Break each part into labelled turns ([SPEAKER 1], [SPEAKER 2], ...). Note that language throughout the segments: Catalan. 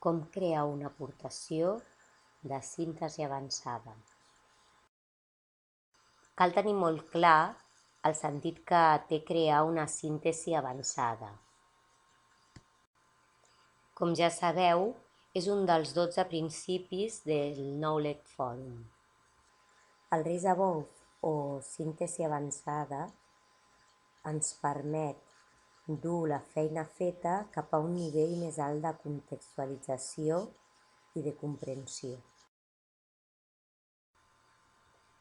[SPEAKER 1] Com crear una aportació de síntesi avançada. Cal tenir molt clar el sentit que té crear una síntesi avançada. Com ja sabeu, és un dels 12 principis del Knowledge Forum. El Rise Above, o síntesi avançada, ens permet dur la feina feta cap a un nivell més alt de contextualització i de comprensió.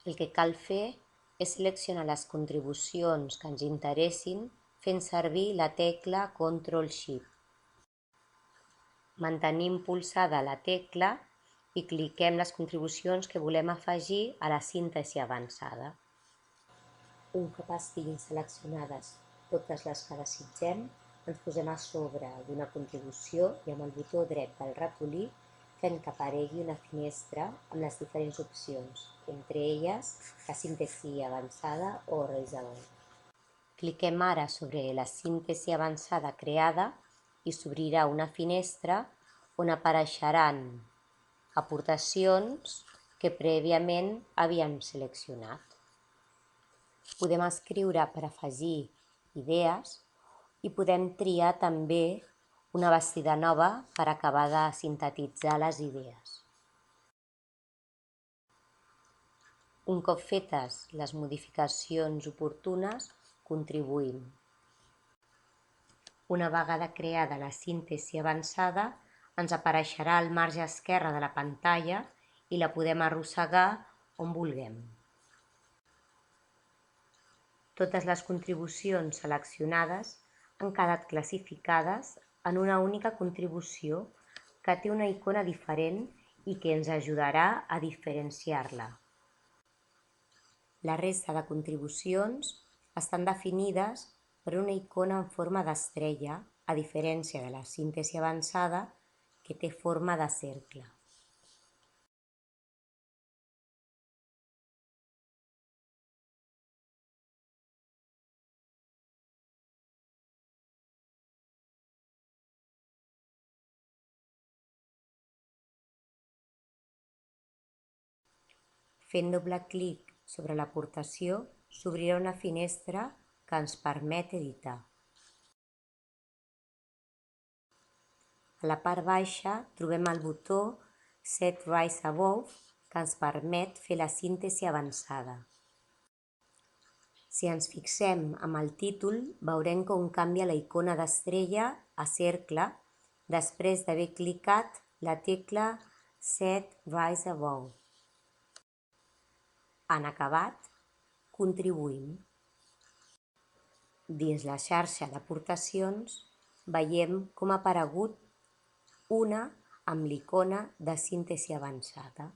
[SPEAKER 1] El que cal fer és seleccionar les contribucions que ens interessin fent servir la tecla Ctrl+Shift. Mantenim pulsada la tecla i cliquem les contribucions que volem afegir a la síntesi avançada. Un cop estiguin seleccionades totes les que desitgem, ens posem a sobre d'una contribució i amb el botó dret del ratolí fem que aparegui una finestra amb les diferents opcions, entre elles la síntesi avançada o Rise Above. Cliquem ara sobre la síntesi avançada creada i s'obrirà una finestra on apareixeran aportacions que prèviament havíem seleccionat. Podem escriure per afegir idees i podem triar també una bastida nova per acabar de sintetitzar les idees. Un cop fetes les modificacions oportunes, contribuïm. Una vegada creada la síntesi avançada, ens apareixerà al marge esquerre de la pantalla i la podem arrossegar on vulguem. Totes les contribucions seleccionades han quedat classificades en una única contribució que té una icona diferent i que ens ajudarà a diferenciar-la. La resta de contribucions estan definides per una icona en forma d'estrella, a diferència de la síntesi avançada, que té forma de cercle. Fent doble clic sobre l'aportació, s'obrirà una finestra que ens permet editar. A la part baixa trobem el botó Set Rise Above, que ens permet fer la síntesi avançada. Si ens fixem amb el títol, veurem com canvia la icona d'estrella a cercle després d'haver clicat la tecla Set Rise Above. En acabat, contribuïm. Dins la xarxa d'aportacions veiem com ha aparegut una amb l'icona de síntesi avançada.